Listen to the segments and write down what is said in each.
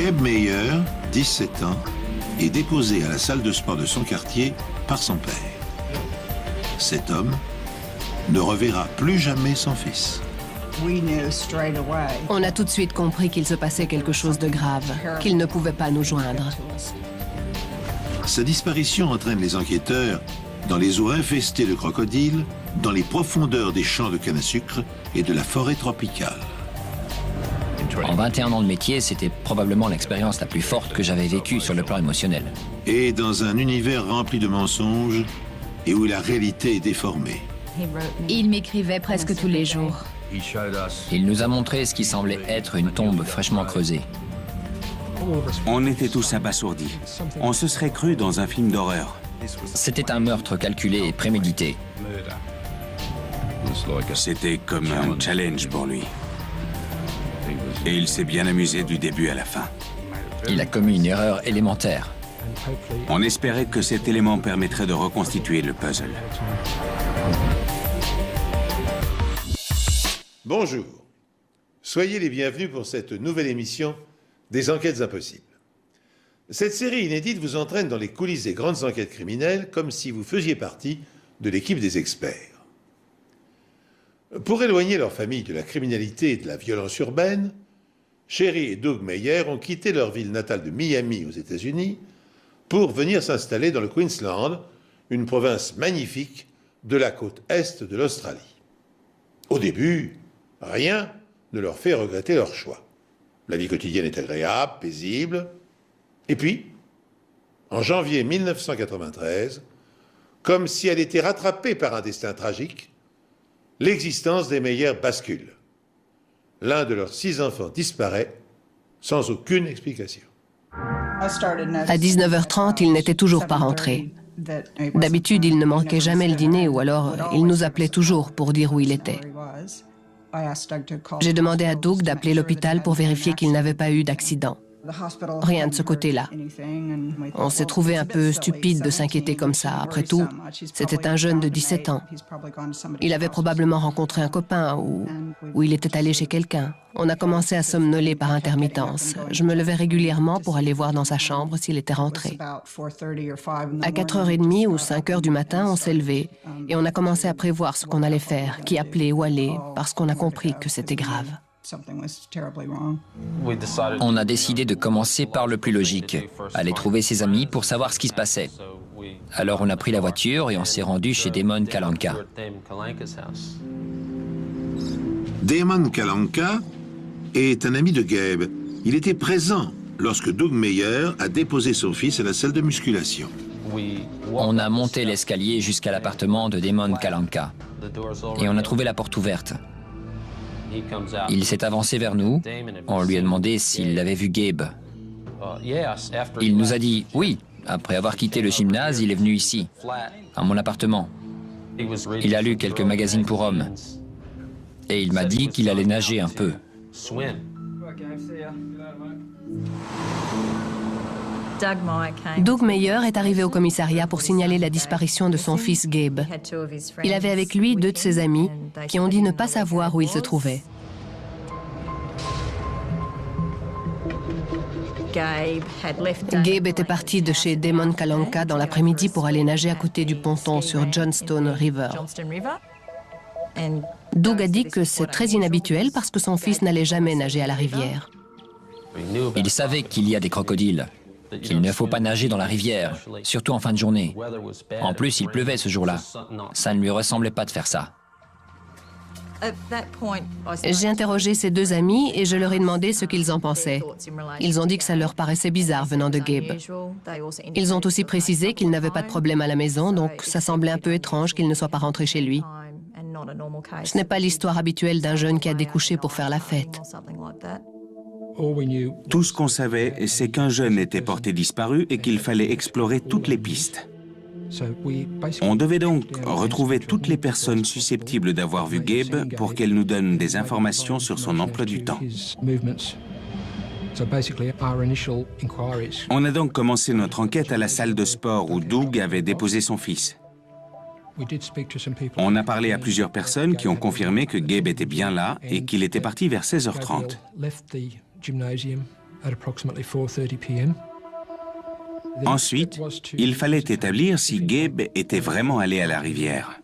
Gabe Meyer, 17 ans, est déposé à la salle de sport de son quartier par son père. Cet homme ne reverra plus jamais son fils. On a tout de suite compris qu'il se passait quelque chose de grave, qu'il ne pouvait pas nous joindre. Sa disparition entraîne les enquêteurs dans les eaux infestées de crocodiles, dans les profondeurs des champs de canne à sucre et de la forêt tropicale. En 21 ans de métier, c'était probablement l'expérience la plus forte que j'avais vécue sur le plan émotionnel. Et dans un univers rempli de mensonges et où la réalité est déformée. Il m'écrivait presque tous les jours. Il nous a montré ce qui semblait être une tombe fraîchement creusée. On était tous abasourdis. On se serait cru dans un film d'horreur. C'était un meurtre calculé et prémédité. C'était comme un challenge pour lui. Et il s'est bien amusé du début à la fin. Il a commis une erreur élémentaire. On espérait que cet élément permettrait de reconstituer le puzzle. Bonjour. Soyez les bienvenus pour cette nouvelle émission des Enquêtes impossibles. Cette série inédite vous entraîne dans les coulisses des grandes enquêtes criminelles comme si vous faisiez partie de l'équipe des experts. Pour éloigner leur famille de la criminalité et de la violence urbaine, Sherry et Doug Meyer ont quitté leur ville natale de Miami aux États-Unis pour venir s'installer dans le Queensland, une province magnifique de la côte est de l'Australie. Au début, rien ne leur fait regretter leur choix. La vie quotidienne est agréable, paisible. Et puis, en janvier 1993, comme si elle était rattrapée par un destin tragique, l'existence des Meyer bascule. L'un de leurs 6 enfants disparaît sans aucune explication. À 19h30, il n'était toujours pas rentré. D'habitude, il ne manquait jamais le dîner ou alors il nous appelait toujours pour dire où il était. J'ai demandé à Doug d'appeler l'hôpital pour vérifier qu'il n'avait pas eu d'accident. Rien de ce côté-là. On s'est trouvé un peu stupide de s'inquiéter comme ça. Après tout, c'était un jeune de 17 ans. Il avait probablement rencontré un copain ou il était allé chez quelqu'un. On a commencé à somnoler par intermittence. Je me levais régulièrement pour aller voir dans sa chambre s'il était rentré. À 4h30 ou 5h du matin, on s'est levé et on a commencé à prévoir ce qu'on allait faire, qui appeler, où aller, parce qu'on a compris que c'était grave. On a décidé de commencer par le plus logique, aller trouver ses amis pour savoir ce qui se passait. Alors on a pris la voiture et on s'est rendu chez Damon Kalanka. Damon Kalanka est un ami de Gabe. Il était présent lorsque Doug Meyer a déposé son fils à la salle de musculation. On a monté l'escalier jusqu'à l'appartement de Damon Kalanka et on a trouvé la porte ouverte. Il s'est avancé vers nous. On lui a demandé s'il avait vu Gabe. Il nous a dit oui. Après avoir quitté le gymnase, il est venu ici, à mon appartement. Il a lu quelques magazines pour hommes. Et il m'a dit qu'il allait nager un peu. Doug Meyer est arrivé au commissariat pour signaler la disparition de son fils Gabe. Il avait avec lui 2 de ses amis qui ont dit ne pas savoir où il se trouvait. Gabe était parti de chez Damon Kalanka dans l'après-midi pour aller nager à côté du ponton sur Johnstone River. Doug a dit que c'est très inhabituel parce que son fils n'allait jamais nager à la rivière. Il savait qu'il y a des crocodiles, qu'il ne faut pas nager dans la rivière, surtout en fin de journée. En plus, il pleuvait ce jour-là. Ça ne lui ressemblait pas de faire ça. J'ai interrogé ses 2 amis et je leur ai demandé ce qu'ils en pensaient. Ils ont dit que ça leur paraissait bizarre venant de Gabe. Ils ont aussi précisé qu'il n'avait pas de problème à la maison, donc ça semblait un peu étrange qu'il ne soit pas rentré chez lui. Ce n'est pas l'histoire habituelle d'un jeune qui a découché pour faire la fête. Tout ce qu'on savait, c'est qu'un jeune était porté disparu et qu'il fallait explorer toutes les pistes. On devait donc retrouver toutes les personnes susceptibles d'avoir vu Gabe pour qu'elles nous donnent des informations sur son emploi du temps. On a donc commencé notre enquête à la salle de sport où Doug avait déposé son fils. On a parlé à plusieurs personnes qui ont confirmé que Gabe était bien là et qu'il était parti vers 16h30. Ensuite, il fallait établir si Gabe était vraiment allé à la rivière.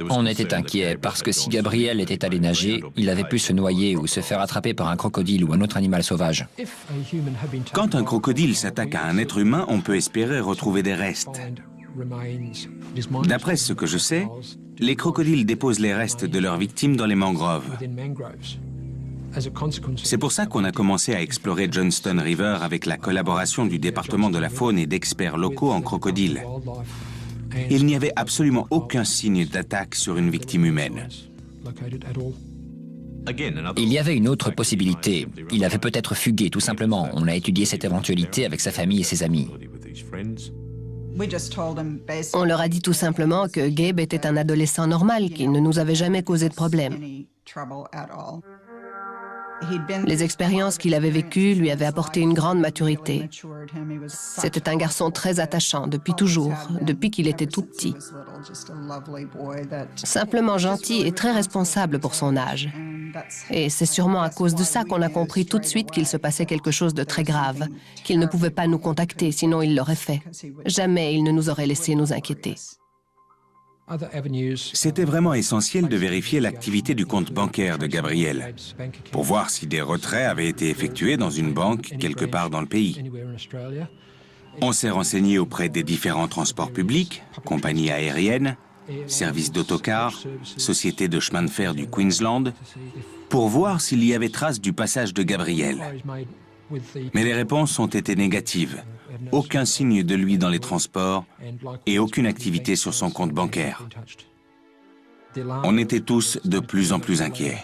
On était inquiets parce que si Gabriel était allé nager, il avait pu se noyer ou se faire attraper par un crocodile ou un autre animal sauvage. Quand un crocodile s'attaque à un être humain, on peut espérer retrouver des restes. D'après ce que je sais, les crocodiles déposent les restes de leurs victimes dans les mangroves. C'est pour ça qu'on a commencé à explorer Johnston River avec la collaboration du département de la faune et d'experts locaux en crocodiles. Il n'y avait absolument aucun signe d'attaque sur une victime humaine. Il y avait une autre possibilité. Il avait peut-être fugué, tout simplement. On a étudié cette éventualité avec sa famille et ses amis. On leur a dit tout simplement que Gabe était un adolescent normal, qu'il ne nous avait jamais causé de problème. Les expériences qu'il avait vécues lui avaient apporté une grande maturité. C'était un garçon très attachant depuis toujours, depuis qu'il était tout petit. Simplement gentil et très responsable pour son âge. Et c'est sûrement à cause de ça qu'on a compris tout de suite qu'il se passait quelque chose de très grave, qu'il ne pouvait pas nous contacter, sinon il l'aurait fait. Jamais il ne nous aurait laissé nous inquiéter. C'était vraiment essentiel de vérifier l'activité du compte bancaire de Gabriel, pour voir si des retraits avaient été effectués dans une banque quelque part dans le pays. On s'est renseigné auprès des différents transports publics, compagnies aériennes, services d'autocar, sociétés de chemin de fer du Queensland, pour voir s'il y avait trace du passage de Gabriel. Mais les réponses ont été négatives. Aucun signe de lui dans les transports et aucune activité sur son compte bancaire. On était tous de plus en plus inquiets.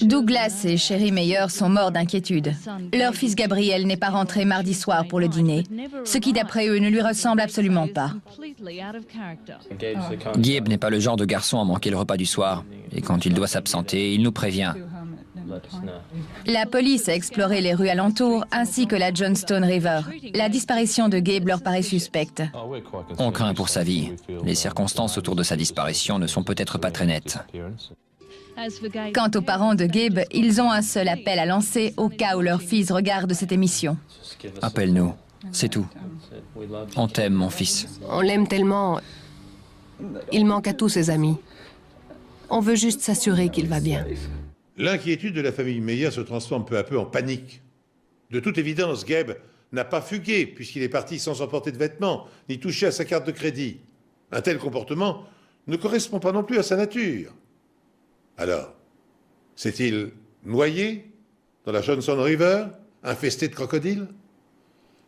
Douglas et Sherry Meyer sont morts d'inquiétude. Leur fils Gabriel n'est pas rentré mardi soir pour le dîner, ce qui d'après eux ne lui ressemble absolument pas. Gabe n'est pas le genre de garçon à manquer le repas du soir. Et quand il doit s'absenter, il nous prévient. La police a exploré les rues alentours ainsi que la Johnston River. La disparition de Gabe leur paraît suspecte. On craint pour sa vie. Les circonstances autour de sa disparition ne sont peut-être pas très nettes. Quant aux parents de Gabe, ils ont un seul appel à lancer au cas où leur fils regarde cette émission. Appelle-nous, c'est tout. On t'aime, mon fils. On l'aime tellement. Il manque à tous ses amis. On veut juste s'assurer qu'il va bien. L'inquiétude de la famille Meyer se transforme peu à peu en panique. De toute évidence, Gabe n'a pas fugué, puisqu'il est parti sans emporter de vêtements, ni toucher à sa carte de crédit. Un tel comportement ne correspond pas non plus à sa nature. Alors, s'est-il noyé dans la Johnston River, infesté de crocodiles?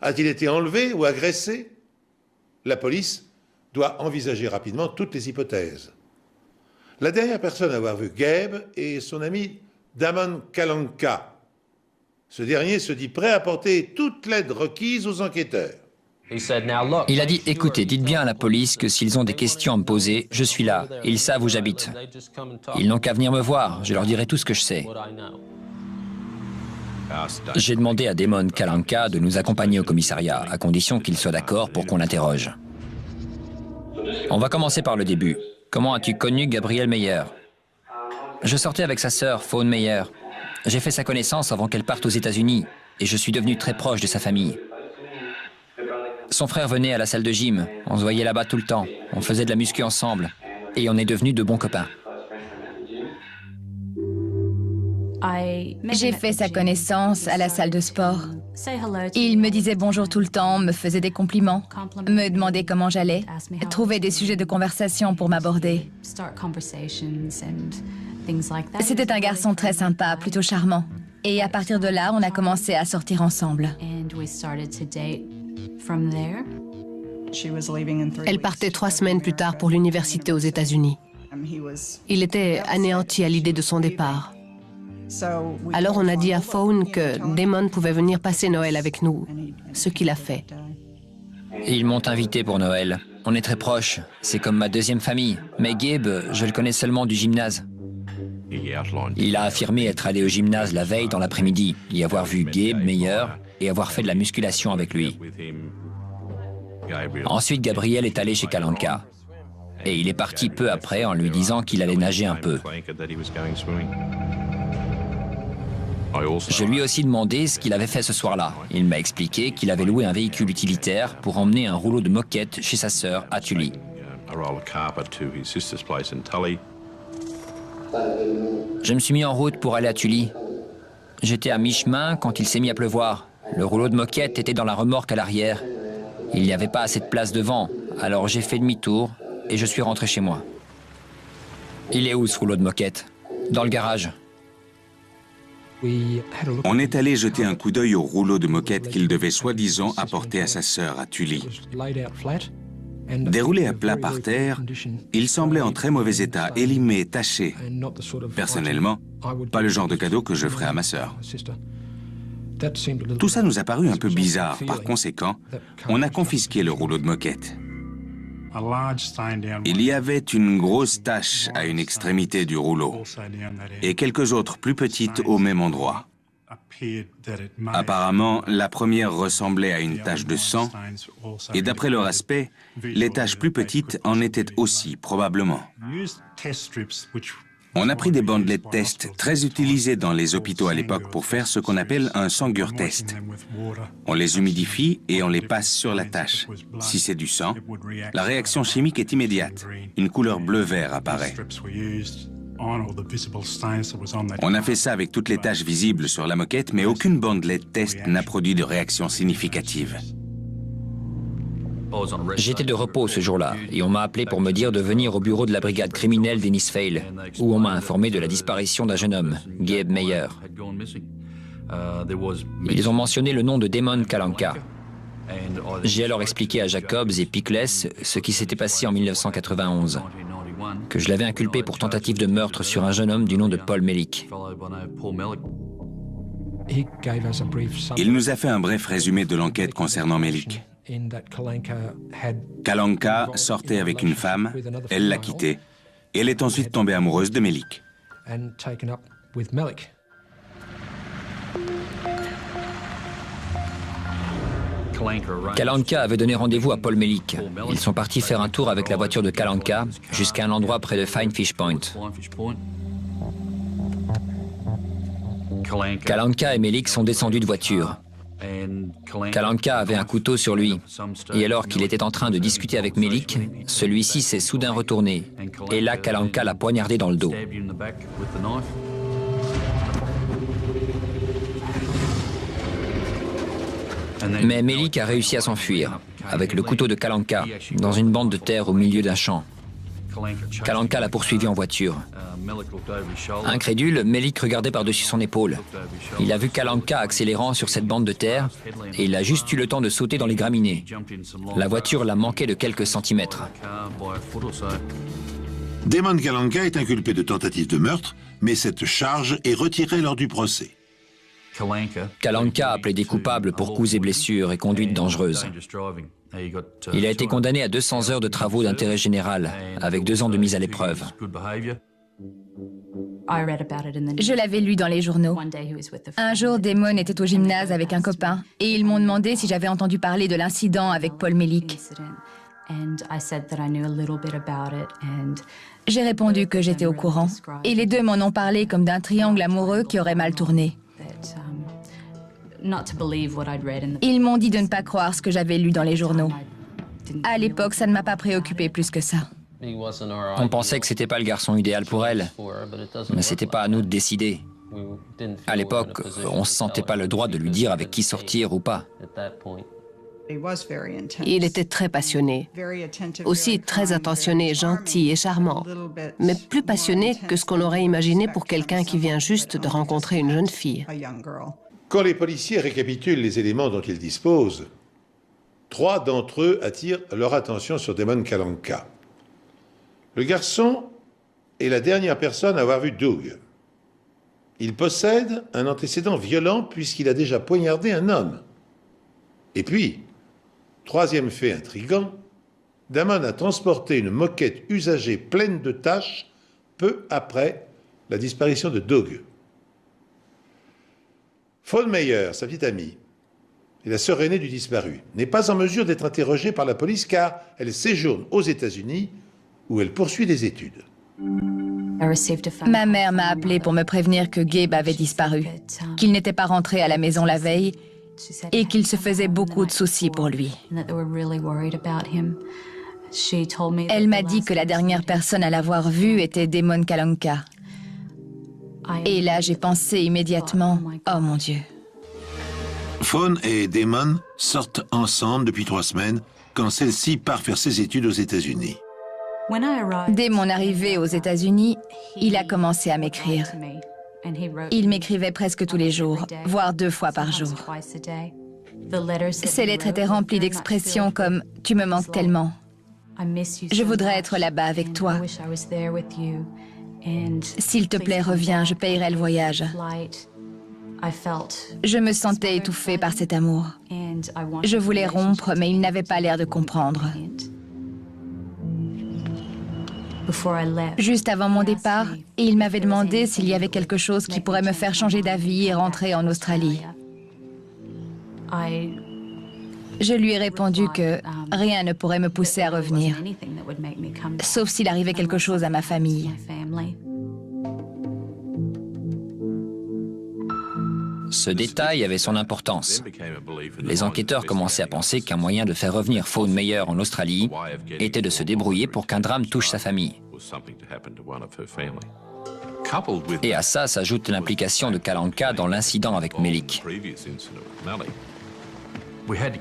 A-t-il été enlevé ou agressé? La police doit envisager rapidement toutes les hypothèses. La dernière personne à avoir vu Gabe est son ami Damon Kalanka. Ce dernier se dit prêt à apporter toute l'aide requise aux enquêteurs. Il a dit, écoutez, dites bien à la police que s'ils ont des questions à me poser, je suis là, ils savent où j'habite. Ils n'ont qu'à venir me voir, je leur dirai tout ce que je sais. J'ai demandé à Damon Kalanka de nous accompagner au commissariat, à condition qu'il soit d'accord pour qu'on l'interroge. On va commencer par le début. Comment as-tu connu Gabriel Meyer? Je sortais avec sa sœur, Fawn Meyer. J'ai fait sa connaissance avant qu'elle parte aux États-Unis et je suis devenu très proche de sa famille. Son frère venait à la salle de gym. On se voyait là-bas tout le temps. On faisait de la muscu ensemble. Et on est devenus de bons copains. J'ai fait sa connaissance à la salle de sport. Il me disait bonjour tout le temps, me faisait des compliments, me demandait comment j'allais, trouvait des sujets de conversation pour m'aborder. C'était un garçon très sympa, plutôt charmant. Et à partir de là, on a commencé à sortir ensemble. Elle partait 3 semaines plus tard pour l'université aux États-Unis. Il était anéanti à l'idée de son départ. Alors on a dit à Fawn que Damon pouvait venir passer Noël avec nous, ce qu'il a fait. Ils m'ont invité pour Noël. On est très proches. C'est comme ma deuxième famille. Mais Gabe, je le connais seulement du gymnase. Il a affirmé être allé au gymnase la veille dans l'après-midi, y avoir vu Gabe Meyer et avoir fait de la musculation avec lui. Ensuite, Gabriel est allé chez Kalanka. Et il est parti peu après en lui disant qu'il allait nager un peu. Je lui ai aussi demandé ce qu'il avait fait ce soir-là. Il m'a expliqué qu'il avait loué un véhicule utilitaire pour emmener un rouleau de moquette chez sa sœur à Tully. Je me suis mis en route pour aller à Tully. J'étais à mi-chemin quand il s'est mis à pleuvoir. Le rouleau de moquette était dans la remorque à l'arrière. Il n'y avait pas assez de place devant, alors j'ai fait demi-tour et je suis rentré chez moi. Il est où ce rouleau de moquette? Dans le garage. On est allé jeter un coup d'œil au rouleau de moquette qu'il devait soi-disant apporter à sa sœur à Tully. Déroulé à plat par terre, il semblait en très mauvais état, élimé, taché. Personnellement, pas le genre de cadeau que je ferais à ma sœur. Tout ça nous a paru un peu bizarre. Par conséquent, on a confisqué le rouleau de moquette. Il y avait une grosse tache à une extrémité du rouleau et quelques autres plus petites au même endroit. Apparemment, la première ressemblait à une tache de sang et d'après leur aspect, les taches plus petites en étaient aussi, probablement. On a pris des bandelettes test très utilisées dans les hôpitaux à l'époque pour faire ce qu'on appelle un sangueur test. On les humidifie et on les passe sur la tache. Si c'est du sang, la réaction chimique est immédiate. Une couleur bleu-vert apparaît. On a fait ça avec toutes les taches visibles sur la moquette, mais aucune bandelette test n'a produit de réaction significative. J'étais de repos ce jour-là et on m'a appelé pour me dire de venir au bureau de la brigade criminelle d'Innisfail, où on m'a informé de la disparition d'un jeune homme, Gabe Meyer. Ils ont mentionné le nom de Damon Kalanka. J'ai alors expliqué à Jacobs et Pickless ce qui s'était passé en 1991, que je l'avais inculpé pour tentative de meurtre sur un jeune homme du nom de Paul Melik. Il nous a fait un bref résumé de l'enquête concernant Melik. Kalanka sortait avec une femme, elle l'a quitté, et elle est ensuite tombée amoureuse de Melik. Kalanka avait donné rendez-vous à Paul Melik. Ils sont partis faire un tour avec la voiture de Kalanka jusqu'à un endroit près de Fine Fish Point. Kalanka et Melik sont descendus de voiture. Kalanka avait un couteau sur lui, et alors qu'il était en train de discuter avec Melik, celui-ci s'est soudain retourné, et là Kalanka l'a poignardé dans le dos. Mais Melik a réussi à s'enfuir, avec le couteau de Kalanka, dans une bande de terre au milieu d'un champ. Kalanka l'a poursuivi en voiture. Incrédule, Melik regardait par-dessus son épaule. Il a vu Kalanka accélérant sur cette bande de terre et il a juste eu le temps de sauter dans les graminées. La voiture l'a manqué de quelques centimètres. Damon Kalanka est inculpé de tentative de meurtre, mais cette charge est retirée lors du procès. Kalanka a plaidé coupable pour coups et blessures et conduite dangereuse. Il a été condamné à 200 heures de travaux d'intérêt général, avec 2 ans de mise à l'épreuve. Je l'avais lu dans les journaux. Un jour, Damon était au gymnase avec un copain et ils m'ont demandé si j'avais entendu parler de l'incident avec Paul Melik. J'ai répondu que j'étais au courant. Et les deux m'en ont parlé comme d'un triangle amoureux qui aurait mal tourné. Ils m'ont dit de ne pas croire ce que j'avais lu dans les journaux. À l'époque, ça ne m'a pas préoccupé plus que ça. On pensait que c'était pas le garçon idéal pour elle, mais c'était pas à nous de décider. À l'époque, on se sentait pas le droit de lui dire avec qui sortir ou pas. Il était très passionné, aussi très attentionné, gentil et charmant, mais plus passionné que ce qu'on aurait imaginé pour quelqu'un qui vient juste de rencontrer une jeune fille. Quand les policiers récapitulent les éléments dont ils disposent, 3 d'entre eux attirent leur attention sur Damon Kalanka. Le garçon est la dernière personne à avoir vu Doug. Il possède un antécédent violent puisqu'il a déjà poignardé un homme. Et puis, 3e fait intriguant, Damon a transporté une moquette usagée pleine de taches peu après la disparition de Doug. Fawn Meyer, sa petite amie, et la sœur aînée du disparu, n'est pas en mesure d'être interrogée par la police car elle séjourne aux États-Unis où elle poursuit des études. Ma mère m'a appelé pour me prévenir que Gabe avait disparu, qu'il n'était pas rentré à la maison la veille et qu'il se faisait beaucoup de soucis pour lui. Elle m'a dit que la dernière personne à l'avoir vu était Damon Kalanka. Et là, j'ai pensé immédiatement, oh mon Dieu. Fawn et Damon sortent ensemble depuis 3 semaines quand celle-ci part faire ses études aux États-Unis. Dès mon arrivée aux États-Unis, il a commencé à m'écrire. Il m'écrivait presque tous les jours, voire 2 fois par jour. Ces lettres étaient remplies d'expressions comme « tu me manques tellement »,« je voudrais être là-bas avec toi »,« s'il te plaît, reviens, je payerai le voyage ». Je me sentais étouffée par cet amour. Je voulais rompre, mais il n'avait pas l'air de comprendre. Juste avant mon départ, il m'avait demandé s'il y avait quelque chose qui pourrait me faire changer d'avis et rentrer en Australie. Je lui ai répondu que rien ne pourrait me pousser à revenir, sauf s'il arrivait quelque chose à ma famille. Ce détail avait son importance. Les enquêteurs commençaient à penser qu'un moyen de faire revenir Fawn Meyer en Australie était de se débrouiller pour qu'un drame touche sa famille. Et à ça s'ajoute l'implication de Kalanka dans l'incident avec Melik.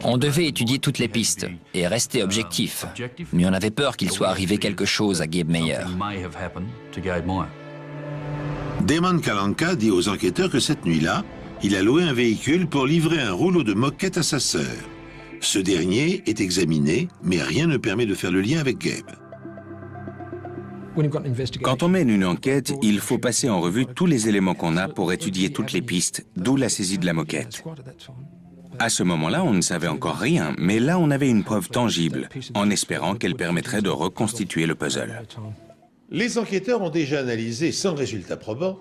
On devait étudier toutes les pistes et rester objectif, mais on avait peur qu'il soit arrivé quelque chose à Gabe Meyer. Damon Kalanka dit aux enquêteurs que cette nuit-là, il a loué un véhicule pour livrer un rouleau de moquette à sa sœur. Ce dernier est examiné, mais rien ne permet de faire le lien avec Gabe. Quand on mène une enquête, il faut passer en revue tous les éléments qu'on a pour étudier toutes les pistes, d'où la saisie de la moquette. À ce moment-là, on ne savait encore rien, mais là, on avait une preuve tangible, en espérant qu'elle permettrait de reconstituer le puzzle. Les enquêteurs ont déjà analysé, sans résultat probant,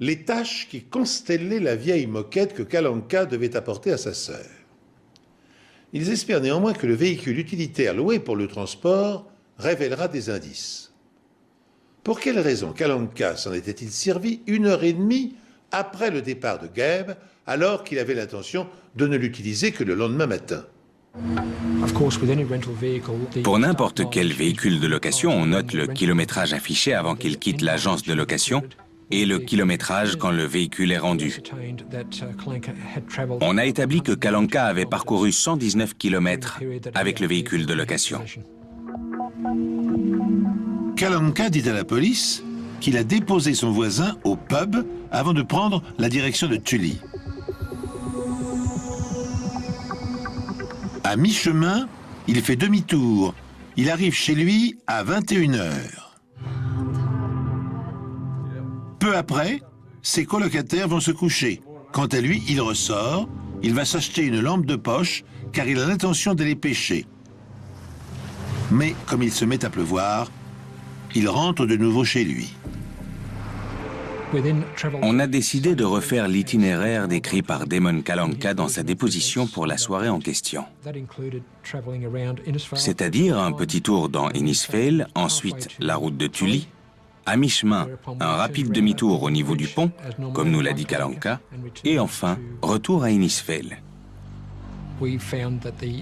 les tâches qui constellaient la vieille moquette que Kalanka devait apporter à sa sœur. Ils espèrent néanmoins que le véhicule utilitaire loué pour le transport révélera des indices. Pour quelle raison Kalanka s'en était-il servi 1h30 après le départ de Gabe, alors qu'il avait l'intention de ne l'utiliser que le lendemain matin? Pour n'importe quel véhicule de location, on note le kilométrage affiché avant qu'il quitte l'agence de location et le kilométrage quand le véhicule est rendu. On a établi que Kalanka avait parcouru 119 km avec le véhicule de location. Kalanka dit à la police qu'il a déposé son voisin au pub avant de prendre la direction de Tully. À mi-chemin, il fait demi-tour. Il arrive chez lui à 21h. Peu après, ses colocataires vont se coucher. Quant à lui, il ressort. Il va s'acheter une lampe de poche car il a l'intention d'aller pêcher. Mais comme il se met à pleuvoir, il rentre de nouveau chez lui. On a décidé de refaire l'itinéraire décrit par Damon Kalanka dans sa déposition pour la soirée en question. C'est-à-dire un petit tour dans Innisfail, ensuite la route de Tully, à mi-chemin, un rapide demi-tour au niveau du pont, comme nous l'a dit Kalanka, et enfin, retour à Innisfail.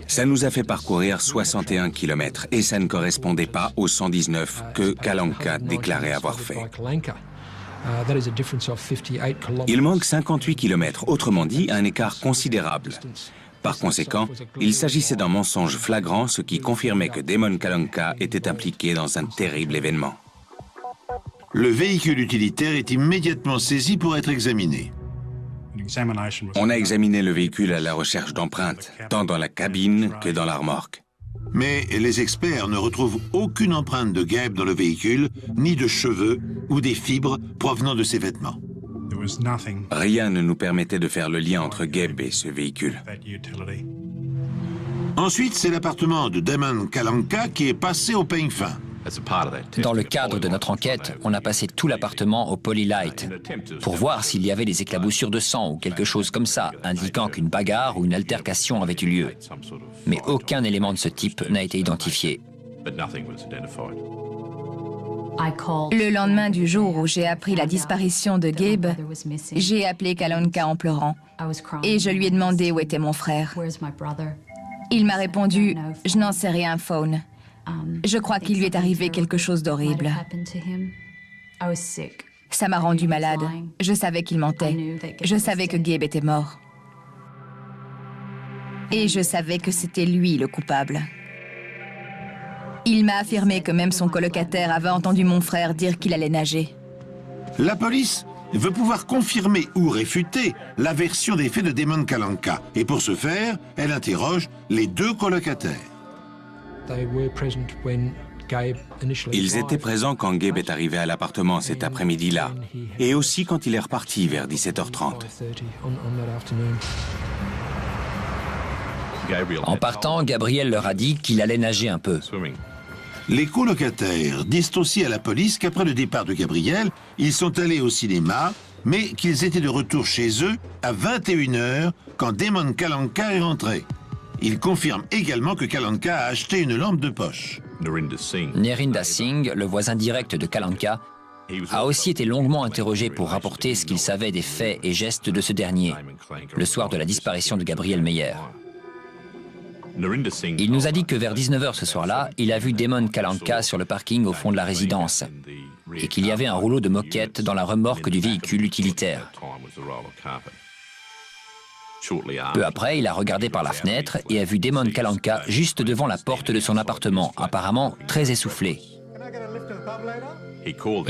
Ça nous a fait parcourir 61 km et ça ne correspondait pas aux 119 que Kalanka déclarait avoir fait. Il manque 58 km, autrement dit un écart considérable. Par conséquent, il s'agissait d'un mensonge flagrant, ce qui confirmait que Damon Kalanka était impliqué dans un terrible événement. Le véhicule utilitaire est immédiatement saisi pour être examiné. On a examiné le véhicule à la recherche d'empreintes, tant dans la cabine que dans la remorque. Mais les experts ne retrouvent aucune empreinte de Gabe dans le véhicule, ni de cheveux ou des fibres provenant de ses vêtements. Rien ne nous permettait de faire le lien entre Gabe et ce véhicule. Ensuite, c'est l'appartement de Damon Kalanka qui est passé au peigne fin. Dans le cadre de notre enquête, on a passé tout l'appartement au Polylight pour voir s'il y avait des éclaboussures de sang ou quelque chose comme ça, indiquant qu'une bagarre ou une altercation avait eu lieu. Mais aucun élément de ce type n'a été identifié. Le lendemain du jour où j'ai appris la disparition de Gabe, j'ai appelé Kalanka en pleurant et je lui ai demandé où était mon frère. Il m'a répondu « Je n'en sais rien, Fawn. Je crois qu'il lui est arrivé quelque chose d'horrible. » Ça m'a rendu malade. Je savais qu'il mentait. Je savais que Gabe était mort. Et je savais que c'était lui le coupable. Il m'a affirmé que même son colocataire avait entendu mon frère dire qu'il allait nager. La police veut pouvoir confirmer ou réfuter la version des faits de Damon Kalanka. Et pour ce faire, elle interroge les deux colocataires. Ils étaient présents quand Gabe est arrivé à l'appartement cet après-midi-là, et aussi quand il est reparti vers 17h30. En partant, Gabriel leur a dit qu'il allait nager un peu. Les colocataires disent aussi à la police qu'après le départ de Gabriel, ils sont allés au cinéma, mais qu'ils étaient de retour chez eux à 21h quand Damon Kalanka est rentré. Ils confirment également que Kalanka a acheté une lampe de poche. Nerinder Singh, le voisin direct de Kalanka, a aussi été longuement interrogé pour rapporter ce qu'il savait des faits et gestes de ce dernier, le soir de la disparition de Gabriel Meyer. Il nous a dit que vers 19h ce soir-là, il a vu Damon Kalanka sur le parking au fond de la résidence et qu'il y avait un rouleau de moquette dans la remorque du véhicule utilitaire. Peu après, il a regardé par la fenêtre et a vu Damon Kalanka juste devant la porte de son appartement, apparemment très essoufflé.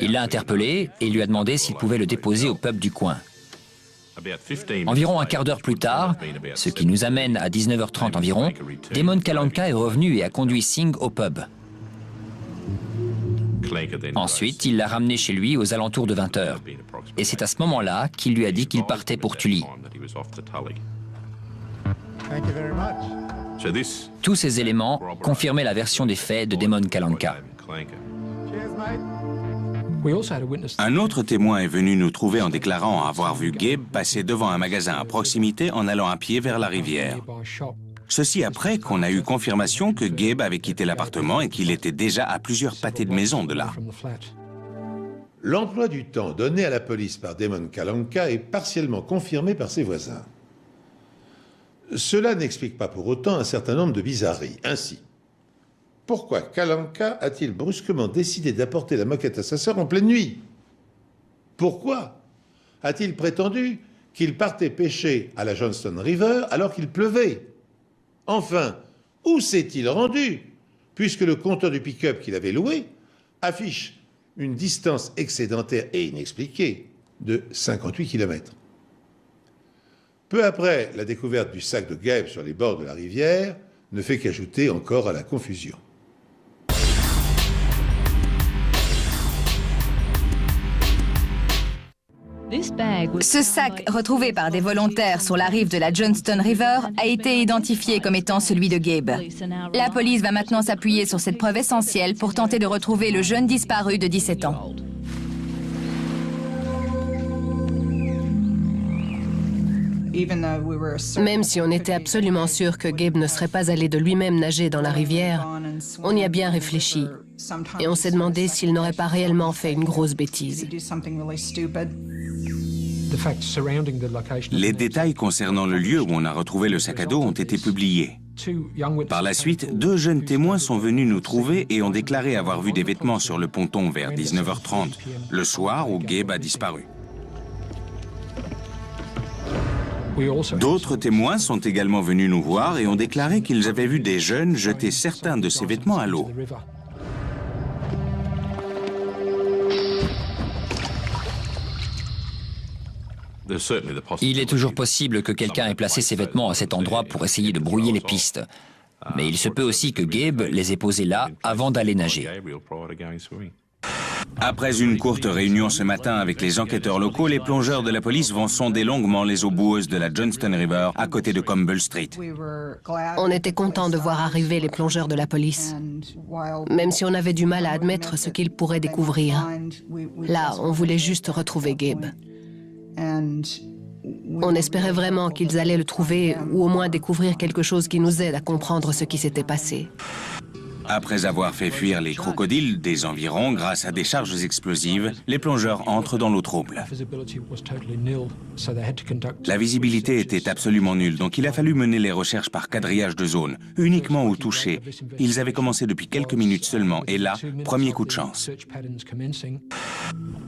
Il l'a interpellé et lui a demandé s'il pouvait le déposer au pub du coin. Environ un quart d'heure plus tard, ce qui nous amène à 19h30 environ, Damon Kalanka est revenu et a conduit Singh au pub. Ensuite, il l'a ramené chez lui aux alentours de 20h. Et c'est à ce moment-là qu'il lui a dit qu'il partait pour Tully. Tous ces éléments confirmaient la version des faits de Damon Kalanka. Un autre témoin est venu nous trouver en déclarant avoir vu Gabe passer devant un magasin à proximité en allant à pied vers la rivière. Ceci après qu'on a eu confirmation que Gabe avait quitté l'appartement et qu'il était déjà à plusieurs pâtés de maison de là. L'emploi du temps donné à la police par Damon Kalanka est partiellement confirmé par ses voisins. Cela n'explique pas pour autant un certain nombre de bizarreries. Ainsi, pourquoi Kalanka a-t-il brusquement décidé d'apporter la moquette à sa sœur en pleine nuit? Pourquoi a-t-il prétendu qu'il partait pêcher à la Johnston River alors qu'il pleuvait? Enfin, où s'est-il rendu, puisque le compteur du pick-up qu'il avait loué affiche une distance excédentaire et inexpliquée de 58 km. Peu après la découverte du sac de Gabe sur les bords de la rivière ne fait qu'ajouter encore à la confusion. Ce sac, retrouvé par des volontaires sur la rive de la Johnston River, a été identifié comme étant celui de Gabe. La police va maintenant s'appuyer sur cette preuve essentielle pour tenter de retrouver le jeune disparu de 17 ans. Même si on était absolument sûr que Gabe ne serait pas allé de lui-même nager dans la rivière, on y a bien réfléchi. Et on s'est demandé s'il n'aurait pas réellement fait une grosse bêtise. Les détails concernant le lieu où on a retrouvé le sac à dos ont été publiés. Par la suite, 2 jeunes témoins sont venus nous trouver et ont déclaré avoir vu des vêtements sur le ponton vers 19h30, le soir où Gabe a disparu. D'autres témoins sont également venus nous voir et ont déclaré qu'ils avaient vu des jeunes jeter certains de ces vêtements à l'eau. Il est toujours possible que quelqu'un ait placé ses vêtements à cet endroit pour essayer de brouiller les pistes. Mais il se peut aussi que Gabe les ait posés là avant d'aller nager. Après une courte réunion ce matin avec les enquêteurs locaux, les plongeurs de la police vont sonder longuement les eaux boueuses de la Johnston River à côté de Campbell Street. On était content de voir arriver les plongeurs de la police, même si on avait du mal à admettre ce qu'ils pourraient découvrir. Là, on voulait juste retrouver Gabe. On espérait vraiment qu'ils allaient le trouver ou au moins découvrir quelque chose qui nous aide à comprendre ce qui s'était passé. Après avoir fait fuir les crocodiles des environs grâce à des charges explosives, les plongeurs entrent dans l'eau trouble. La visibilité était absolument nulle, donc il a fallu mener les recherches par quadrillage de zone, uniquement au toucher. Ils avaient commencé depuis quelques minutes seulement, et là, premier coup de chance.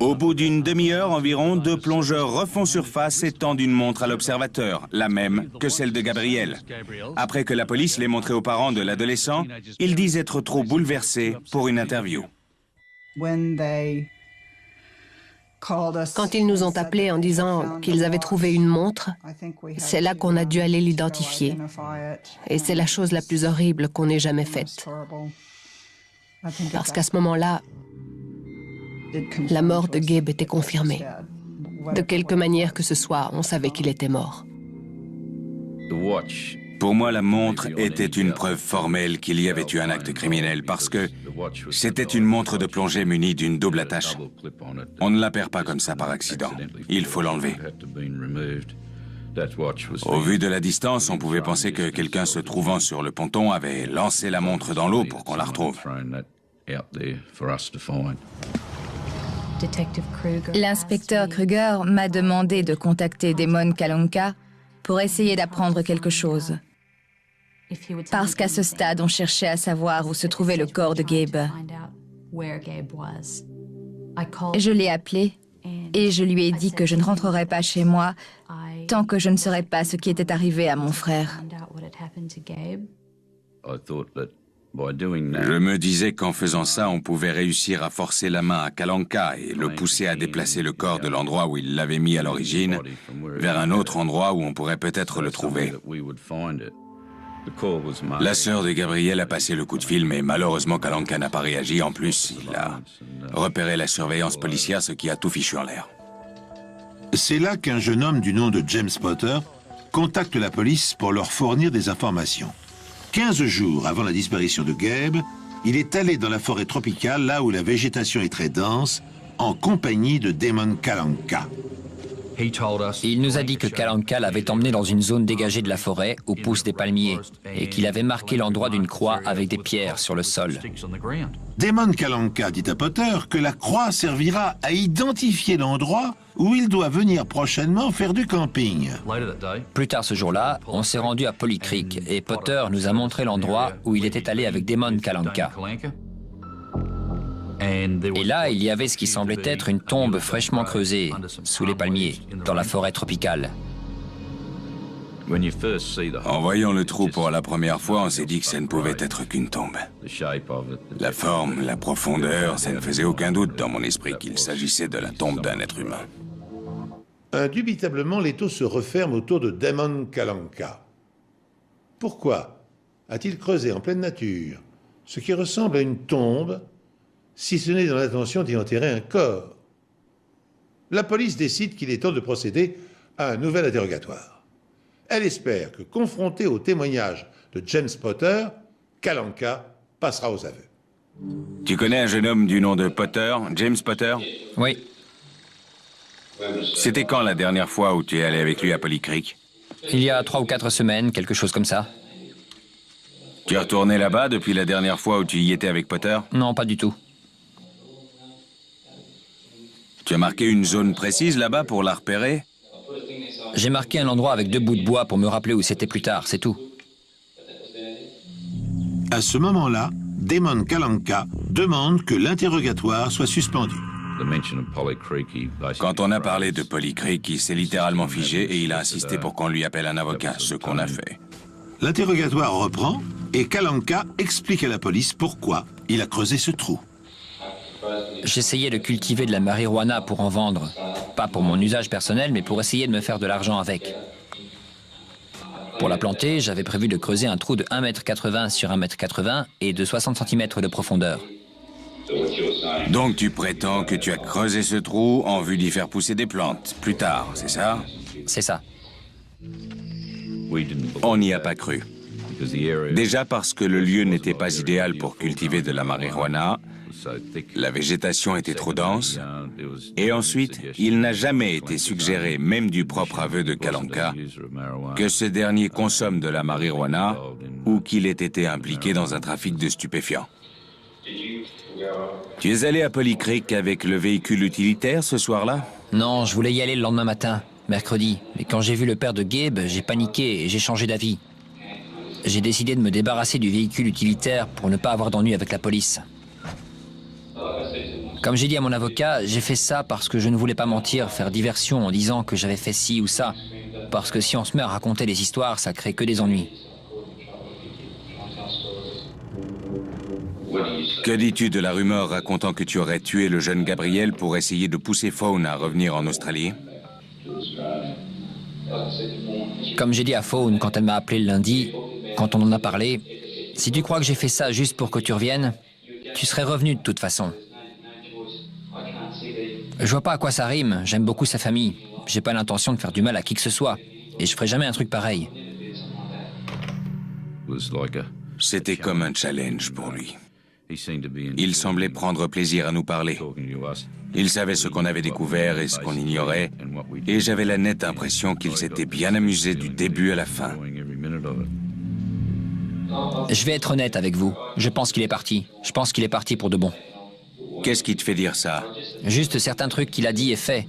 Au bout d'une demi-heure environ, 2 plongeurs refont surface et tendent une montre à l'observateur, la même que celle de Gabriel. Après que la police l'ait montrée aux parents de l'adolescent, ils disent être trop bouleversés pour une interview. Quand ils nous ont appelés en disant qu'ils avaient trouvé une montre, c'est là qu'on a dû aller l'identifier. Et c'est la chose la plus horrible qu'on ait jamais faite. Parce qu'à ce moment-là, la mort de Gabe était confirmée. De quelque manière que ce soit, on savait qu'il était mort. Pour moi, la montre était une preuve formelle qu'il y avait eu un acte criminel parce que c'était une montre de plongée munie d'une double attache. On ne la perd pas comme ça par accident. Il faut l'enlever. Au vu de la distance, on pouvait penser que quelqu'un se trouvant sur le ponton avait lancé la montre dans l'eau pour qu'on la retrouve. L'inspecteur Kruger m'a demandé de contacter Damon Kalanka pour essayer d'apprendre quelque chose. Parce qu'à ce stade, on cherchait à savoir où se trouvait le corps de Gabe. Je l'ai appelé et je lui ai dit que je ne rentrerais pas chez moi tant que je ne saurais pas ce qui était arrivé à mon frère. Je me disais qu'en faisant ça, on pouvait réussir à forcer la main à Kalanka et le pousser à déplacer le corps de l'endroit où il l'avait mis à l'origine vers un autre endroit où on pourrait peut-être le trouver. La sœur de Gabriel a passé le coup de fil, mais malheureusement Kalanka n'a pas réagi. En plus, il a repéré la surveillance policière, ce qui a tout fichu en l'air. C'est là qu'un jeune homme du nom de James Potter contacte la police pour leur fournir des informations. 15 jours avant la disparition de Gabe, il est allé dans la forêt tropicale, là où la végétation est très dense, en compagnie de Damon Kalanka. Il nous a dit que Kalanka l'avait emmené dans une zone dégagée de la forêt où poussent des palmiers et qu'il avait marqué l'endroit d'une croix avec des pierres sur le sol. Damon Kalanka dit à Potter que la croix servira à identifier l'endroit où il doit venir prochainement faire du camping. Plus tard ce jour-là, on s'est rendu à Polly Creek et Potter nous a montré l'endroit où il était allé avec Damon Kalanka. Et là, il y avait ce qui semblait être une tombe fraîchement creusée, sous les palmiers, dans la forêt tropicale. En voyant le trou pour la première fois, on s'est dit que ça ne pouvait être qu'une tombe. La forme, la profondeur, ça ne faisait aucun doute dans mon esprit qu'il s'agissait de la tombe d'un être humain. Indubitablement, l'étau se referme autour de Damon Kalanka. Pourquoi a-t-il creusé en pleine nature ce qui ressemble à une tombe, si ce n'est dans l'intention d'y enterrer un corps? La police décide qu'il est temps de procéder à un nouvel interrogatoire. Elle espère que, confronté au témoignage de James Potter, Kalanka passera aux aveux. Tu connais un jeune homme du nom de Potter, James Potter? Oui, C'était quand la dernière fois où tu es allé avec lui à Polly Creek? il y a 3 ou 4 semaines, quelque chose comme ça. Tu es retourné là-bas depuis la dernière fois où tu y étais avec Potter? Non, pas du tout. Tu as marqué une zone précise là-bas pour la repérer? J'ai marqué un endroit avec 2 bouts de bois pour me rappeler où c'était plus tard, c'est tout. À ce moment-là, Damon Kalanka demande que l'interrogatoire soit suspendu. Quand on a parlé de Polly Creek, il s'est littéralement figé et il a insisté pour qu'on lui appelle un avocat, ce qu'on a fait. L'interrogatoire reprend et Kalanka explique à la police pourquoi il a creusé ce trou. J'essayais de cultiver de la marijuana pour en vendre. Pas pour mon usage personnel, mais pour essayer de me faire de l'argent avec. Pour la planter, j'avais prévu de creuser un trou de 1,80 m sur 1,80 m et de 60 cm de profondeur. Donc tu prétends que tu as creusé ce trou en vue d'y faire pousser des plantes, plus tard, c'est ça? C'est ça. On n'y a pas cru. Déjà parce que le lieu n'était pas idéal pour cultiver de la marijuana, la végétation était trop dense, et ensuite, il n'a jamais été suggéré, même du propre aveu de Kalanka, que ce dernier consomme de la marijuana ou qu'il ait été impliqué dans un trafic de stupéfiants. Tu es allé à Polly Creek avec le véhicule utilitaire ce soir-là? Non, je voulais y aller le lendemain matin, mercredi. Mais quand j'ai vu le père de Gabe, j'ai paniqué et j'ai changé d'avis. J'ai décidé de me débarrasser du véhicule utilitaire pour ne pas avoir d'ennui avec la police. Comme j'ai dit à mon avocat, j'ai fait ça parce que je ne voulais pas mentir, faire diversion en disant que j'avais fait ci ou ça. Parce que si on se met à raconter des histoires, ça crée que des ennuis. Que dis-tu de la rumeur racontant que tu aurais tué le jeune Gabriel pour essayer de pousser Fawn à revenir en Australie? Comme j'ai dit à Fawn quand elle m'a appelé le lundi, quand on en a parlé, si tu crois que j'ai fait ça juste pour que tu reviennes, tu serais revenu de toute façon. Je vois pas à quoi ça rime, j'aime beaucoup sa famille. J'ai pas l'intention de faire du mal à qui que ce soit. Et je ferai jamais un truc pareil. C'était comme un challenge pour lui. Il semblait prendre plaisir à nous parler. Il savait ce qu'on avait découvert et ce qu'on ignorait, et j'avais la nette impression qu'il s'était bien amusé du début à la fin. Je vais être honnête avec vous. Je pense qu'il est parti. Je pense qu'il est parti pour de bon. Qu'est-ce qui te fait dire ça? Juste certains trucs qu'il a dit et fait.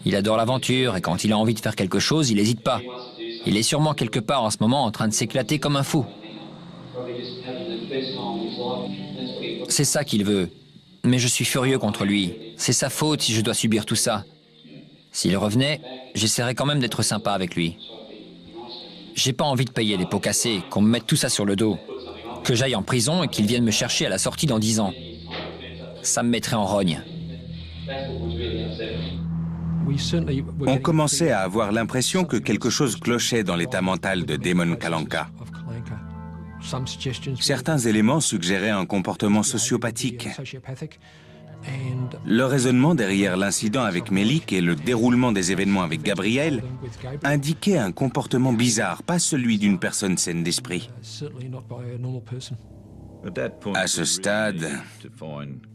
Il adore l'aventure et quand il a envie de faire quelque chose, il n'hésite pas. Il est sûrement quelque part en ce moment en train de s'éclater comme un fou. C'est ça qu'il veut. Mais je suis furieux contre lui. C'est sa faute si je dois subir tout ça. S'il revenait, j'essaierais quand même d'être sympa avec lui. J'ai pas envie de payer les pots cassés, qu'on me mette tout ça sur le dos. Que j'aille en prison et qu'il vienne me chercher à la sortie dans 10 ans. Ça me mettrait en rogne. On commençait à avoir l'impression que quelque chose clochait dans l'état mental de Damon Kalanka. Certains éléments suggéraient un comportement sociopathique. Le raisonnement derrière l'incident avec Melik et le déroulement des événements avec Gabriel indiquait un comportement bizarre, pas celui d'une personne saine d'esprit. À ce stade,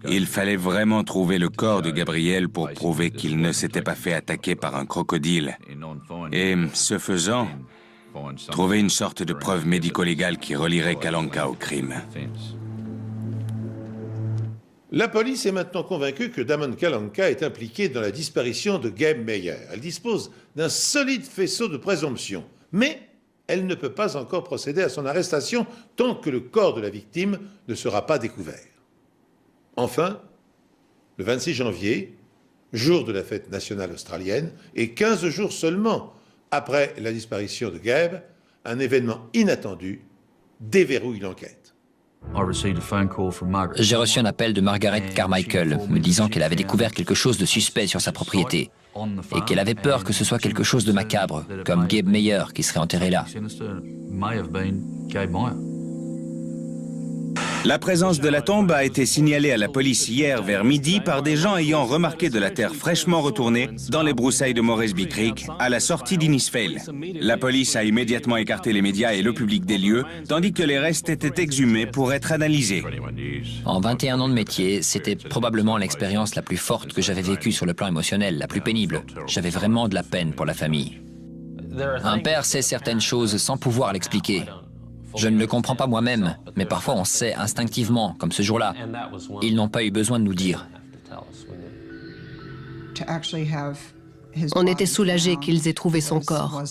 il fallait vraiment trouver le corps de Gabriel pour prouver qu'il ne s'était pas fait attaquer par un crocodile. Et, ce faisant, trouver une sorte de preuve médico-légale qui relierait Kalanka au crime. La police est maintenant convaincue que Damon Kalanka est impliqué dans la disparition de Gabe Meyer. Elle dispose d'un solide faisceau de présomption, mais elle ne peut pas encore procéder à son arrestation tant que le corps de la victime ne sera pas découvert. Enfin, le 26 janvier, jour de la fête nationale australienne, et 15 jours seulement après la disparition de Gabe, un événement inattendu déverrouille l'enquête. J'ai reçu un appel de Margaret Carmichael me disant qu'elle avait découvert quelque chose de suspect sur sa propriété et qu'elle avait peur que ce soit quelque chose de macabre, comme Gabe Meyer qui serait enterré là. La présence de la tombe a été signalée à la police hier vers midi par des gens ayant remarqué de la terre fraîchement retournée dans les broussailles de Moresby Creek, à la sortie d'Innisfail. La police a immédiatement écarté les médias et le public des lieux, tandis que les restes étaient exhumés pour être analysés. En 21 ans de métier, c'était probablement l'expérience la plus forte que j'avais vécue sur le plan émotionnel, la plus pénible. J'avais vraiment de la peine pour la famille. Un père sait certaines choses sans pouvoir l'expliquer. Je ne le comprends pas moi-même, mais parfois on sait instinctivement, comme ce jour-là. Ils n'ont pas eu besoin de nous dire. On était soulagés qu'ils aient trouvé son corps.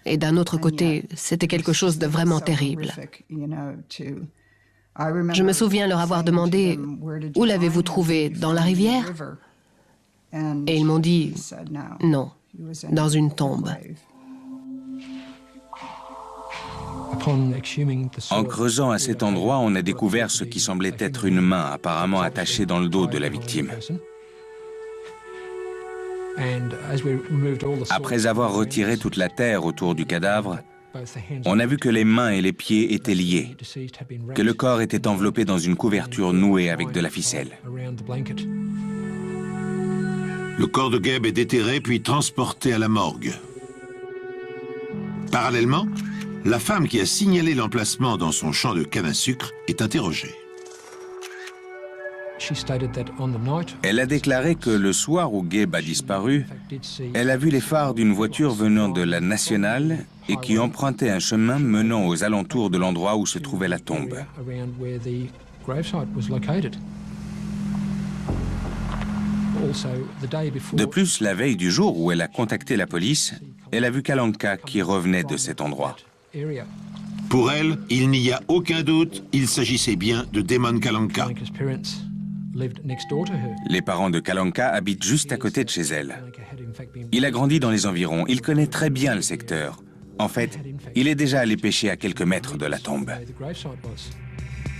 Et d'un autre côté, c'était quelque chose de vraiment terrible. Je me souviens leur avoir demandé « Où l'avez-vous trouvé? Dans la rivière ?» Et ils m'ont dit « Non, dans une tombe. » En creusant à cet endroit, on a découvert ce qui semblait être une main apparemment attachée dans le dos de la victime. Après avoir retiré toute la terre autour du cadavre, on a vu que les mains et les pieds étaient liés, que le corps était enveloppé dans une couverture nouée avec de la ficelle. Le corps de Gabe est déterré puis transporté à la morgue. Parallèlement, la femme qui a signalé l'emplacement dans son champ de canne à sucre est interrogée. Elle a déclaré que le soir où Gabe a disparu, elle a vu les phares d'une voiture venant de la nationale et qui empruntait un chemin menant aux alentours de l'endroit où se trouvait la tombe. De plus, la veille du jour où elle a contacté la police, elle a vu Kalanka qui revenait de cet endroit. Pour elle, il n'y a aucun doute, il s'agissait bien de Damon Kalanka. Les parents de Kalanka habitent juste à côté de chez elle. Il a grandi dans les environs, il connaît très bien le secteur. En fait, il est déjà allé pêcher à quelques mètres de la tombe.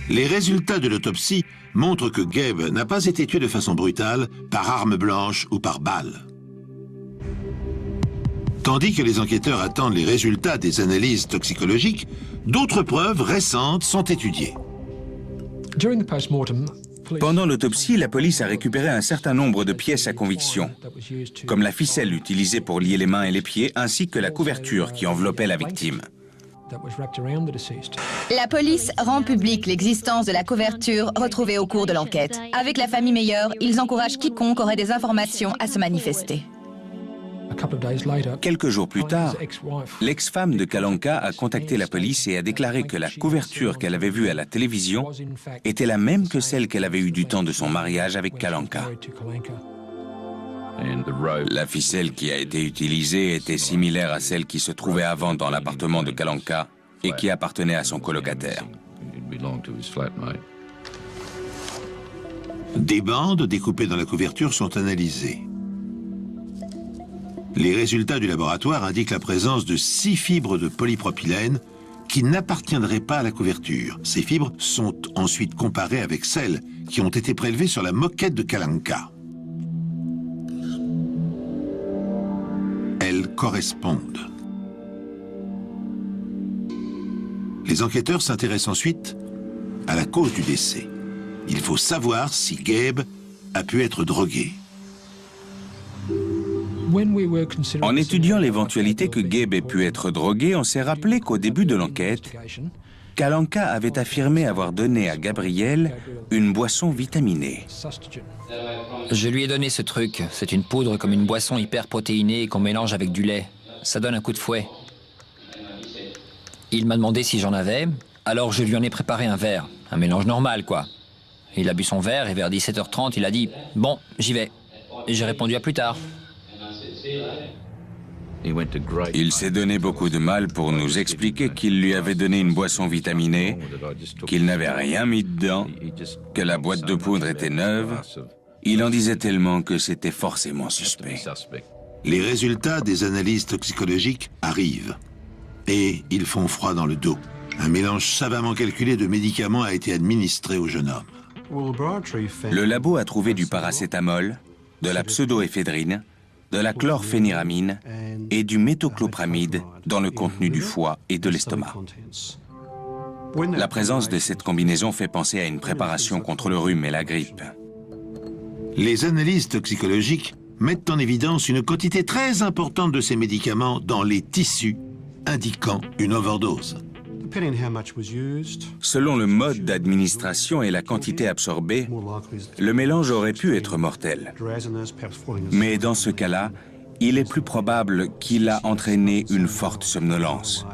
Les résultats de l'autopsie montrent que Gabe n'a pas été tué de façon brutale, par arme blanche ou par balle. Tandis que les enquêteurs attendent les résultats des analyses toxicologiques, d'autres preuves récentes sont étudiées. Pendant l'autopsie, la police a récupéré un certain nombre de pièces à conviction, comme la ficelle utilisée pour lier les mains et les pieds, ainsi que la couverture qui enveloppait la victime. La police rend publique l'existence de la couverture retrouvée au cours de l'enquête. Avec la famille Meyer, ils encouragent quiconque aurait des informations à se manifester. Quelques jours plus tard, l'ex-femme de Kalanka a contacté la police et a déclaré que la couverture qu'elle avait vue à la télévision était la même que celle qu'elle avait eue du temps de son mariage avec Kalanka. La ficelle qui a été utilisée était similaire à celle qui se trouvait avant dans l'appartement de Kalanka et qui appartenait à son colocataire. Des bandes découpées dans la couverture sont analysées. Les résultats du laboratoire indiquent la présence de 6 fibres de polypropylène qui n'appartiendraient pas à la couverture. Ces fibres sont ensuite comparées avec celles qui ont été prélevées sur la moquette de Kalanka. Elles correspondent. Les enquêteurs s'intéressent ensuite à la cause du décès. Il faut savoir si Gabe a pu être drogué. En étudiant l'éventualité que Gabe ait pu être drogué, on s'est rappelé qu'au début de l'enquête, Kalanka avait affirmé avoir donné à Gabriel une boisson vitaminée. Je lui ai donné ce truc. C'est une poudre comme une boisson hyper protéinée qu'on mélange avec du lait. Ça donne un coup de fouet. Il m'a demandé si j'en avais, alors je lui en ai préparé un verre. Un mélange normal, quoi. Il a bu son verre et vers 17h30, il a dit « Bon, j'y vais ». J'ai répondu à plus tard. Il s'est donné beaucoup de mal pour nous expliquer qu'il lui avait donné une boisson vitaminée, qu'il n'avait rien mis dedans, que la boîte de poudre était neuve. Il en disait tellement que c'était forcément suspect. Les résultats des analyses toxicologiques arrivent. Et ils font froid dans le dos. Un mélange savamment calculé de médicaments a été administré au jeune homme. Le labo a trouvé du paracétamol, de la pseudoéphédrine, de la chlorphéniramine et du méthoclopramide dans le contenu du foie et de l'estomac. La présence de cette combinaison fait penser à une préparation contre le rhume et la grippe. Les analyses toxicologiques mettent en évidence une quantité très importante de ces médicaments dans les tissus, indiquant une overdose. Selon le mode d'administration et la quantité absorbée, le mélange aurait pu être mortel. Mais dans ce cas-là, il est plus probable qu'il a entraîné une forte somnolence.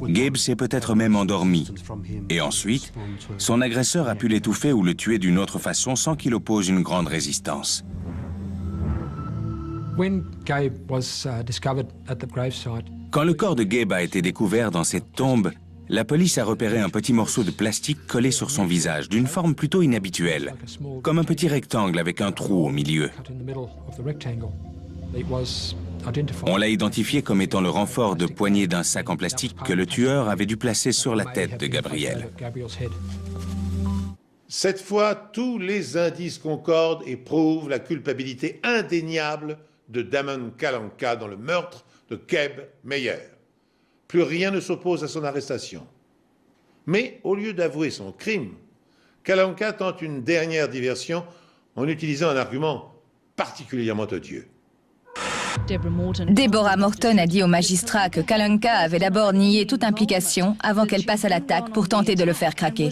Gabe s'est peut-être même endormi. Et ensuite, son agresseur a pu l'étouffer ou le tuer d'une autre façon sans qu'il oppose une grande résistance. Quand le corps de Gabe a été découvert dans cette tombe, la police a repéré un petit morceau de plastique collé sur son visage, d'une forme plutôt inhabituelle, comme un petit rectangle avec un trou au milieu. On l'a identifié comme étant le renfort de poignée d'un sac en plastique que le tueur avait dû placer sur la tête de Gabriel. Cette fois, tous les indices concordent et prouvent la culpabilité indéniable de Damon Kalanka dans le meurtre de Gabe Meyer. Plus rien ne s'oppose à son arrestation. Mais au lieu d'avouer son crime, Kalanka tente une dernière diversion en utilisant un argument particulièrement odieux. Deborah Morton a dit au magistrat que Kalanka avait d'abord nié toute implication avant qu'elle passe à l'attaque pour tenter de le faire craquer.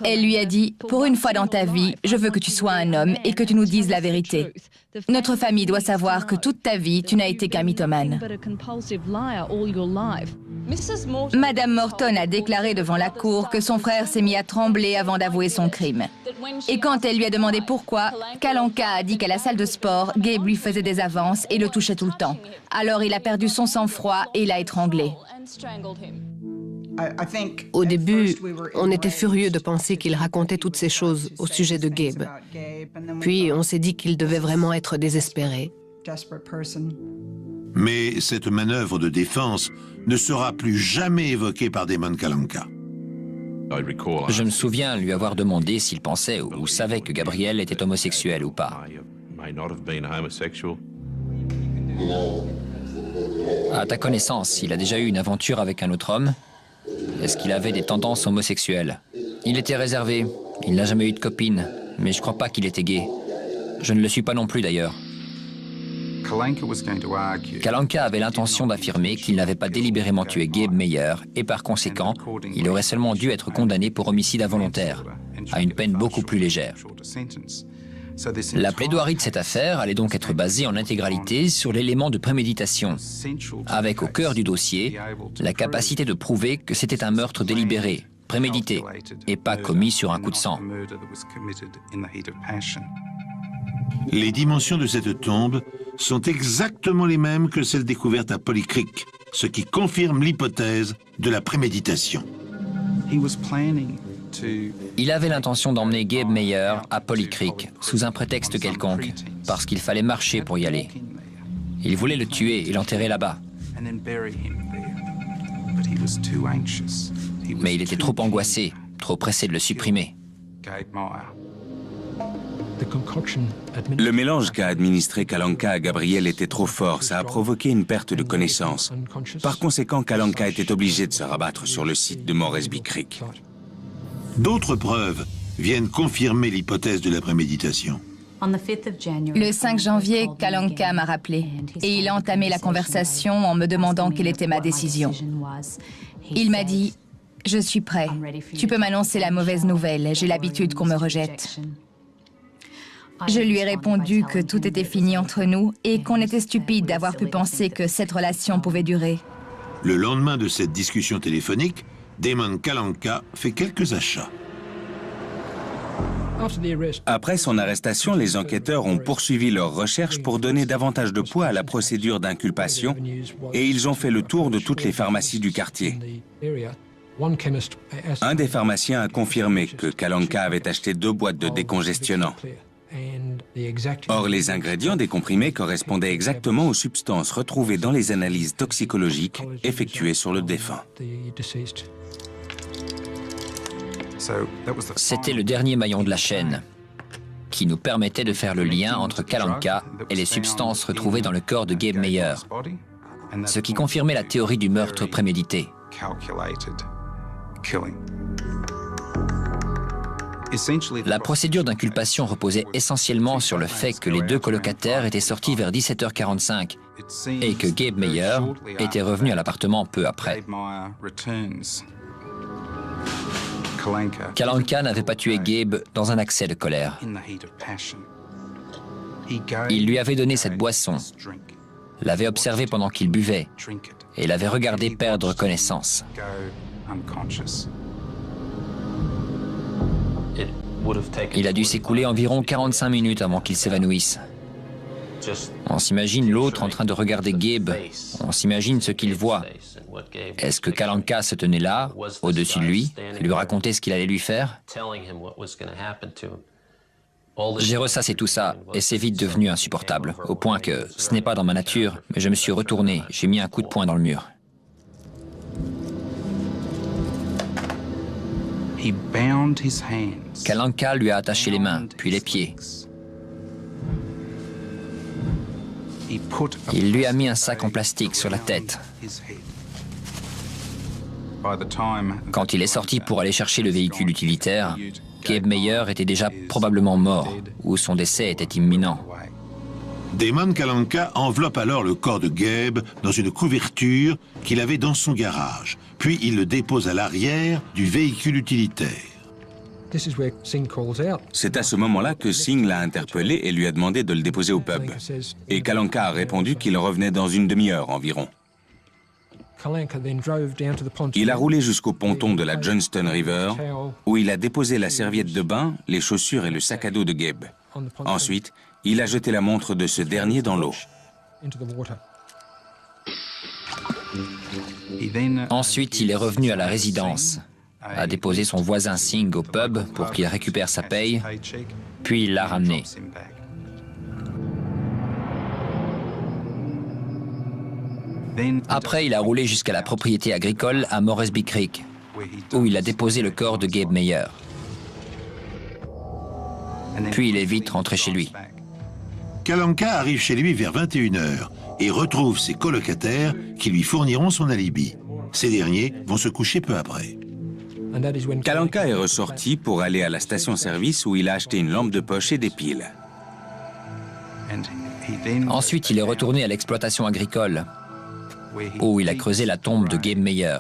Elle lui a dit « Pour une fois dans ta vie, je veux que tu sois un homme et que tu nous dises la vérité. Notre famille doit savoir que toute ta vie, tu n'as été qu'un mythomane. » Madame Morton a déclaré devant la cour que son frère s'est mis à trembler avant d'avouer son crime. Et quand elle lui a demandé pourquoi, Kalanka a dit qu'à la salle de sport, Gabe lui faisait des avances et le touchait tout le temps. Alors il a perdu son sang-froid et l'a étranglé. Au début, on était furieux de penser qu'il racontait toutes ces choses au sujet de Gabe. Puis on s'est dit qu'il devait vraiment être désespéré. Mais cette manœuvre de défense ne sera plus jamais évoquée par Damon Kalanka. Je me souviens lui avoir demandé s'il pensait ou savait que Gabriel était homosexuel ou pas. À ta connaissance, il a déjà eu une aventure avec un autre homme? Est-ce qu'il avait des tendances homosexuelles? Il était réservé, il n'a jamais eu de copine, mais je crois pas qu'il était gay. Je ne le suis pas non plus d'ailleurs. Kalanka avait l'intention d'affirmer qu'il n'avait pas délibérément tué Gabe Meyer et par conséquent, il aurait seulement dû être condamné pour homicide involontaire, à une peine beaucoup plus légère. La plaidoirie de cette affaire allait donc être basée en intégralité sur l'élément de préméditation, avec au cœur du dossier la capacité de prouver que c'était un meurtre délibéré, prémédité, et pas commis sur un coup de sang. Les dimensions de cette tombe sont exactement les mêmes que celles découvertes à Polycrick, ce qui confirme l'hypothèse de la préméditation. Il avait l'intention d'emmener Gabe Meyer à Polycrick sous un prétexte quelconque, parce qu'il fallait marcher pour y aller. Il voulait le tuer et l'enterrer là-bas. Mais il était trop angoissé, trop pressé de le supprimer. Le mélange qu'a administré Kalanka à Gabriel était trop fort, ça a provoqué une perte de connaissance. Par conséquent, Kalanka était obligé de se rabattre sur le site de Moresby Creek. D'autres preuves viennent confirmer l'hypothèse de la préméditation. Le 5 janvier, Kalanka m'a rappelé et il a entamé la conversation en me demandant quelle était ma décision. Il m'a dit « Je suis prêt. Tu peux m'annoncer la mauvaise nouvelle. J'ai l'habitude qu'on me rejette. » Je lui ai répondu que tout était fini entre nous et qu'on était stupide d'avoir pu penser que cette relation pouvait durer. Le lendemain de cette discussion téléphonique, Damon Kalanka fait quelques achats. Après son arrestation, les enquêteurs ont poursuivi leurs recherches pour donner davantage de poids à la procédure d'inculpation et ils ont fait le tour de toutes les pharmacies du quartier. Un des pharmaciens a confirmé que Kalanka avait acheté 2 boîtes de décongestionnants. Or, les ingrédients des comprimés correspondaient exactement aux substances retrouvées dans les analyses toxicologiques effectuées sur le défunt. C'était le dernier maillon de la chaîne, qui nous permettait de faire le lien entre Kalanka et les substances retrouvées dans le corps de Gabe Meyer, ce qui confirmait la théorie du meurtre prémédité. La procédure d'inculpation reposait essentiellement sur le fait que les 2 colocataires étaient sortis vers 17h45 et que Gabe Meyer était revenu à l'appartement peu après. Kalanka n'avait pas tué Gabe dans un accès de colère. Il lui avait donné cette boisson, l'avait observé pendant qu'il buvait et l'avait regardé perdre connaissance. Il a dû s'écouler environ 45 minutes avant qu'il s'évanouisse. On s'imagine l'autre en train de regarder Gabe. On s'imagine ce qu'il voit. Est-ce que Kalanka se tenait là, au-dessus de lui, lui racontait ce qu'il allait lui faire? J'ai ressassé tout ça, et c'est vite devenu insupportable, au point que ce n'est pas dans ma nature, mais je me suis retourné, j'ai mis un coup de poing dans le mur. Kalanka lui a attaché les mains, puis les pieds. Il lui a mis un sac en plastique sur la tête. Quand il est sorti pour aller chercher le véhicule utilitaire, Gabe Meyer était déjà probablement mort, ou son décès était imminent. Damon Kalanka enveloppe alors le corps de Gabe dans une couverture qu'il avait dans son garage, puis il le dépose à l'arrière du véhicule utilitaire. C'est à ce moment-là que Singh l'a interpellé et lui a demandé de le déposer au pub. Et Kalanka a répondu qu'il revenait dans une demi-heure environ. Il a roulé jusqu'au ponton de la Johnston River, où il a déposé la serviette de bain, les chaussures et le sac à dos de Gabe. Ensuite, il a jeté la montre de ce dernier dans l'eau. Ensuite, il est revenu à la résidence, a déposé son voisin Singh au pub pour qu'il récupère sa paye, puis il l'a ramené. Après, il a roulé jusqu'à la propriété agricole à Moresby Creek, où il a déposé le corps de Gabe Meyer. Puis il est vite rentré chez lui. Kalanka arrive chez lui vers 21h et retrouve ses colocataires qui lui fourniront son alibi. Ces derniers vont se coucher peu après. Kalanka est ressorti pour aller à la station-service où il a acheté une lampe de poche et des piles. Ensuite, il est retourné à l'exploitation agricole, où il a creusé la tombe de Gabe Meyer,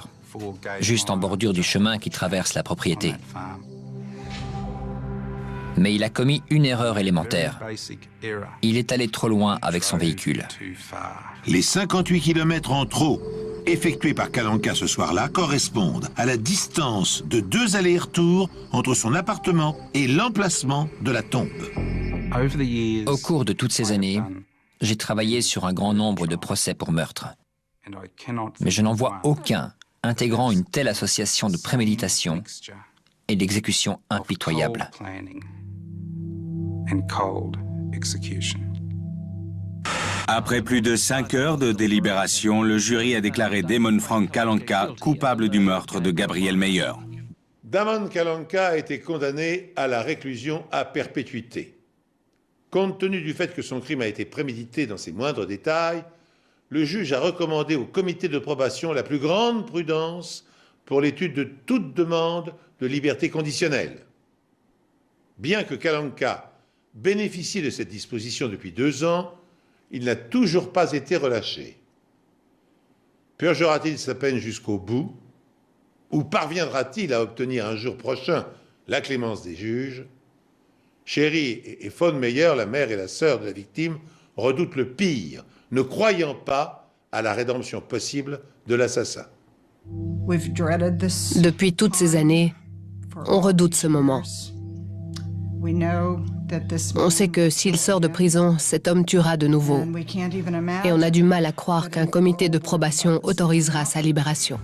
juste en bordure du chemin qui traverse la propriété. Mais il a commis une erreur élémentaire. Il est allé trop loin avec son véhicule. Les 58 km en trop effectués par Kalanka ce soir-là correspondent à la distance de 2 allers-retours entre son appartement et l'emplacement de la tombe. Au cours de toutes ces années, j'ai travaillé sur un grand nombre de procès pour meurtre. Mais je n'en vois aucun intégrant une telle association de préméditation et d'exécution impitoyable. Après plus de 5 heures de délibération, le jury a déclaré Damon Frank Kalanka coupable du meurtre de Gabriel Meyer. Damon Kalanka a été condamné à la réclusion à perpétuité. Compte tenu du fait que son crime a été prémédité dans ses moindres détails, le juge a recommandé au comité de probation la plus grande prudence pour l'étude de toute demande de liberté conditionnelle. Bien que Kalanka bénéficie de cette disposition depuis 2 ans, il n'a toujours pas été relâché. Purgera-t-il sa peine jusqu'au bout, ou parviendra-t-il à obtenir un jour prochain la clémence des juges? Sherry et Fawn Meyer, la mère et la sœur de la victime, redoutent le pire, ne croyant pas à la rédemption possible de l'assassin. Depuis toutes ces années, on redoute ce moment. On sait que s'il sort de prison, cet homme tuera de nouveau. Et on a du mal à croire qu'un comité de probation autorisera sa libération.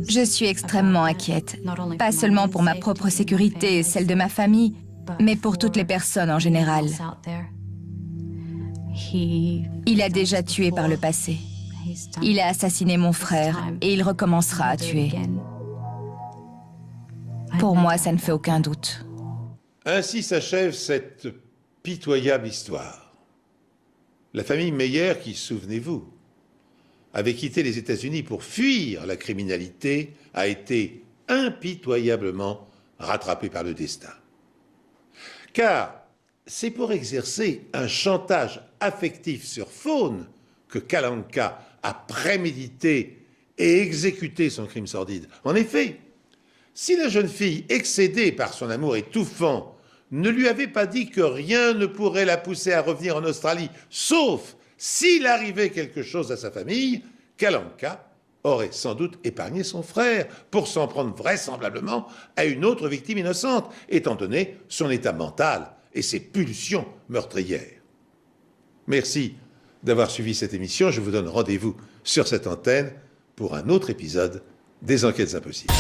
Je suis extrêmement inquiète, pas seulement pour ma propre sécurité et celle de ma famille, mais pour toutes les personnes en général. Il a déjà tué par le passé. Il a assassiné mon frère et il recommencera à tuer. Pour moi, ça ne fait aucun doute. Ainsi s'achève cette pitoyable histoire. La famille Meyer, qui, souvenez-vous, avait quitté les États-Unis pour fuir la criminalité, a été impitoyablement rattrapée par le destin. Car c'est pour exercer un chantage affectif sur Fawn que Kalanka a prémédité et exécuté son crime sordide. En effet, si la jeune fille, excédée par son amour étouffant, ne lui avait pas dit que rien ne pourrait la pousser à revenir en Australie, sauf s'il arrivait quelque chose à sa famille, Kalanka aurait sans doute épargné son frère pour s'en prendre vraisemblablement à une autre victime innocente, étant donné son état mental et ses pulsions meurtrières. Merci d'avoir suivi cette émission. Je vous donne rendez-vous sur cette antenne pour un autre épisode des Enquêtes Impossibles.